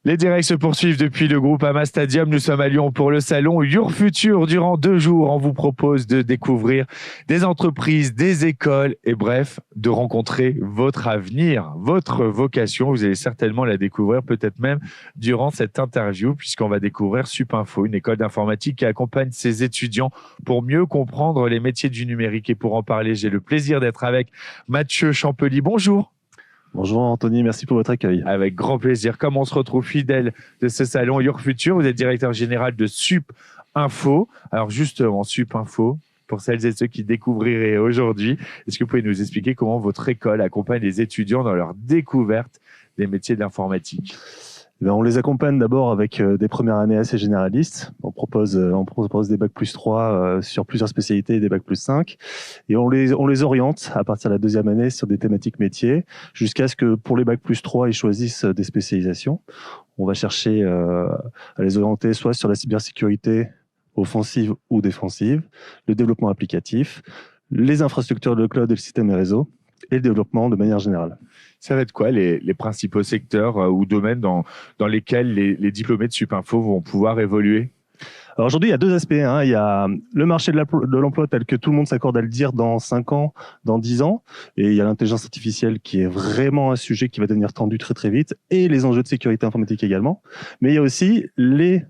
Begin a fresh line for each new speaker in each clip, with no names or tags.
Les directs se poursuivent depuis le Groupama Stadium. Nous sommes à Lyon pour le salon Your Future. Durant 2 jours, on vous propose de découvrir des entreprises, des écoles et bref, de rencontrer votre avenir, votre vocation. Vous allez certainement la découvrir, peut-être même durant cette interview, puisqu'on va découvrir Supinfo, une école d'informatique qui accompagne ses étudiants pour mieux comprendre les métiers du numérique. Et pour en parler, j'ai le plaisir d'être avec Mathieu Champely. Bonjour.
Bonjour Anthony, merci pour votre accueil.
Avec grand plaisir. Comme on se retrouve fidèle de ce salon Your Future, vous êtes directeur général de Supinfo. Alors justement, Supinfo, pour celles et ceux qui découvriraient aujourd'hui, est-ce que vous pouvez nous expliquer comment votre école accompagne les étudiants dans leur découverte des métiers de l'informatique ?
On les accompagne d'abord avec des premières années assez généralistes. On propose des bac+3 sur plusieurs spécialités et des bac+5. Et on les oriente à partir de la deuxième année sur des thématiques métiers jusqu'à ce que pour les bac+3, ils choisissent des spécialisations. On va chercher à les orienter soit sur la cybersécurité offensive ou défensive, le développement applicatif, les infrastructures de cloud et le système et réseau, et le développement de manière générale.
Ça va être quoi les principaux secteurs ou domaines dans lesquels les diplômés de Supinfo vont pouvoir évoluer ?
Alors aujourd'hui, il y a deux aspects. Il y a le marché de l'emploi tel que tout le monde s'accorde à le dire dans 5 ans, dans 10 ans. Et il y a l'intelligence artificielle qui est vraiment un sujet qui va devenir tendu très très vite. Et les enjeux de sécurité informatique également. Mais il y a aussi les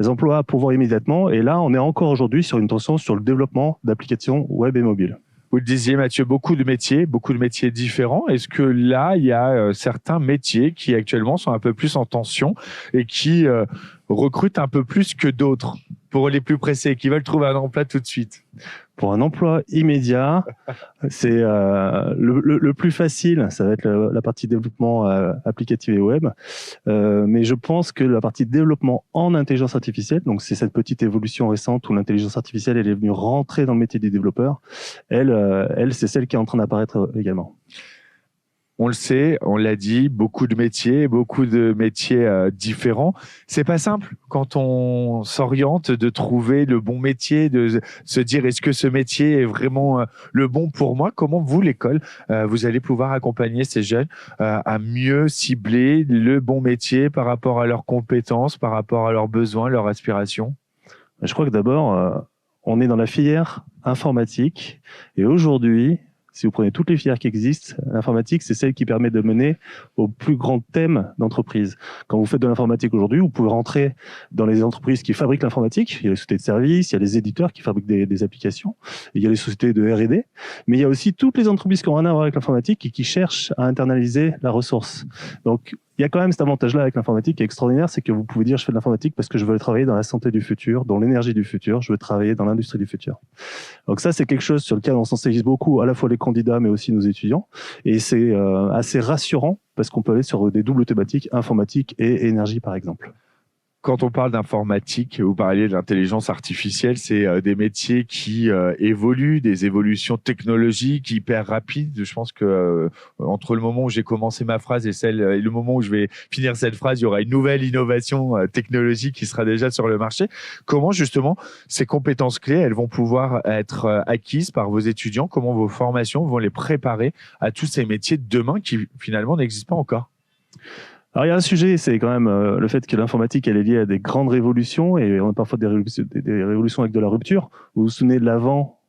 emplois à pourvoir immédiatement. Et là, on est encore aujourd'hui sur une tension sur le développement d'applications web et mobile.
Vous le disiez, Mathieu, beaucoup de métiers différents. Est-ce que là, il y a certains métiers qui actuellement sont un peu plus en tension et qui recrutent un peu plus que d'autres, pour les plus pressés, qui veulent trouver un emploi tout de suite ?
Pour un emploi immédiat, c'est le plus facile, ça va être la partie développement applicatif et web. Mais je pense que la partie développement en intelligence artificielle, donc c'est cette petite évolution récente où l'intelligence artificielle elle est venue rentrer dans le métier des développeurs, elle c'est celle qui est en train d'apparaître également.
On le sait, on l'a dit, beaucoup de métiers différents. C'est pas simple quand on s'oriente de trouver le bon métier, de se dire est-ce que ce métier est vraiment le bon pour moi ? Comment vous, l'école, vous allez pouvoir accompagner ces jeunes à mieux cibler le bon métier par rapport à leurs compétences, par rapport à leurs besoins, leurs aspirations ?
Je crois que d'abord, on est dans la filière informatique et aujourd'hui, si vous prenez toutes les filières qui existent, l'informatique, c'est celle qui permet de mener au plus grand thème d'entreprise. Quand vous faites de l'informatique aujourd'hui, vous pouvez rentrer dans les entreprises qui fabriquent l'informatique. Il y a les sociétés de services, il y a les éditeurs qui fabriquent des applications, il y a les sociétés de R&D, mais il y a aussi toutes les entreprises qui ont rien à voir avec l'informatique et qui cherchent à internaliser la ressource. Donc, il y a quand même cet avantage-là avec l'informatique qui est extraordinaire, c'est que vous pouvez dire je fais de l'informatique parce que je veux travailler dans la santé du futur, dans l'énergie du futur, je veux travailler dans l'industrie du futur. Donc ça, c'est quelque chose sur lequel on sensibilise beaucoup, à la fois les candidats mais aussi nos étudiants. Et c'est assez rassurant parce qu'on peut aller sur des doubles thématiques, informatique et énergie par exemple.
Quand on parle d'informatique, vous parliez de l'intelligence artificielle, c'est des métiers qui évoluent, des évolutions technologiques hyper rapides. Je pense que entre le moment où j'ai commencé ma phrase et le moment où je vais finir cette phrase, il y aura une nouvelle innovation technologique qui sera déjà sur le marché. Comment justement ces compétences clés, elles vont pouvoir être acquises par vos étudiants ? Comment vos formations vont les préparer à tous ces métiers de demain qui finalement n'existent pas encore ?
Alors il y a un sujet, c'est quand même le fait que l'informatique elle est liée à des grandes révolutions et on a parfois des révolutions avec de la rupture. Vous vous souvenez de l'avant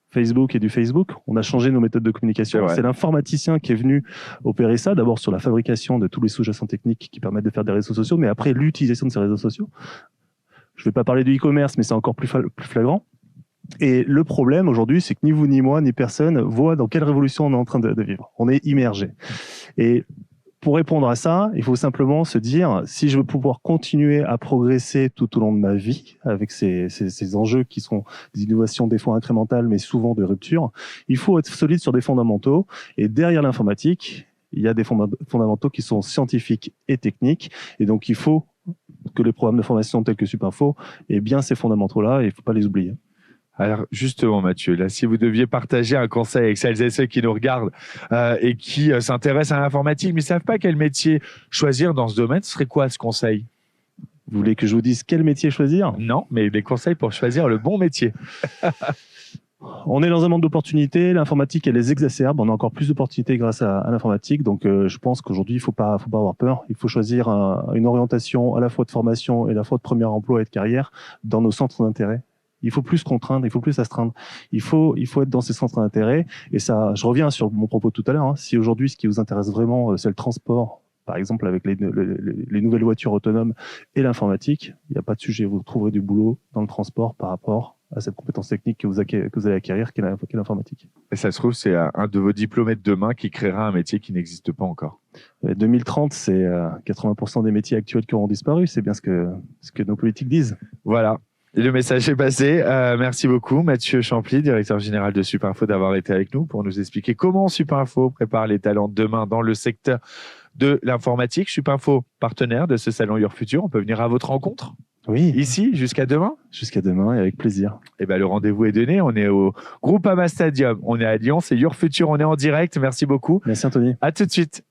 Facebook et du Facebook, on a changé nos méthodes de communication. C'est l'informaticien qui est venu opérer ça, d'abord sur la fabrication de tous les sous-jacents techniques qui permettent de faire des réseaux sociaux, mais après l'utilisation de ces réseaux sociaux. Je ne vais pas parler du e-commerce, mais c'est encore plus flagrant. Et le problème aujourd'hui, c'est que ni vous, ni moi, ni personne voit dans quelle révolution on est en train de vivre. On est immergé. Et pour répondre à ça, il faut simplement se dire, si je veux pouvoir continuer à progresser tout au long de ma vie, avec ces enjeux qui sont des innovations des fois incrémentales, mais souvent de rupture, il faut être solide sur des fondamentaux. Et derrière l'informatique, il y a des fondamentaux qui sont scientifiques et techniques. Et donc, il faut que les programmes de formation tels que Supinfo aient bien ces fondamentaux-là et il ne faut pas les oublier.
Alors justement Mathieu, là, si vous deviez partager un conseil avec celles et ceux qui nous regardent et qui s'intéressent à l'informatique mais ne savent pas quel métier choisir dans ce domaine, ce serait quoi ce conseil ?
Vous voulez que je vous dise quel métier choisir ?
Non, mais des conseils pour choisir le bon métier.
On est dans un monde d'opportunités. L'informatique, elle les exacerbe. On a encore plus d'opportunités grâce à l'informatique. Donc, je pense qu'aujourd'hui, il faut pas avoir peur. Il faut choisir une orientation à la fois de formation et à la fois de premier emploi et de carrière dans nos centres d'intérêt. Il faut plus contraindre, il faut plus astreindre. Il faut être dans ces centres d'intérêt. Et ça, je reviens sur mon propos tout à l'heure. Hein. Si aujourd'hui, ce qui vous intéresse vraiment, c'est le transport, par exemple avec les nouvelles voitures autonomes et l'informatique, il n'y a pas de sujet. Vous trouverez du boulot dans le transport par rapport à cette compétence technique que vous allez acquérir, qui est l'informatique.
Et ça se trouve, c'est un de vos diplômés de demain qui créera un métier qui n'existe pas encore.
2030, c'est 80% des métiers actuels qui auront disparu. C'est bien ce que nos politiques disent.
Voilà. Le message est passé. Merci beaucoup, Mathieu Champly, directeur général de Supinfo, d'avoir été avec nous pour nous expliquer comment Supinfo prépare les talents de demain dans le secteur de l'informatique. Supinfo, partenaire de ce salon Your Future. On peut venir à votre rencontre?
Oui.
Ici, jusqu'à demain?
Jusqu'à demain et avec plaisir.
Eh ben, le rendez-vous est donné. On est au Groupama Stadium. On est à Lyon. C'est Your Future. On est en direct. Merci beaucoup.
Merci, Anthony.
À tout de suite.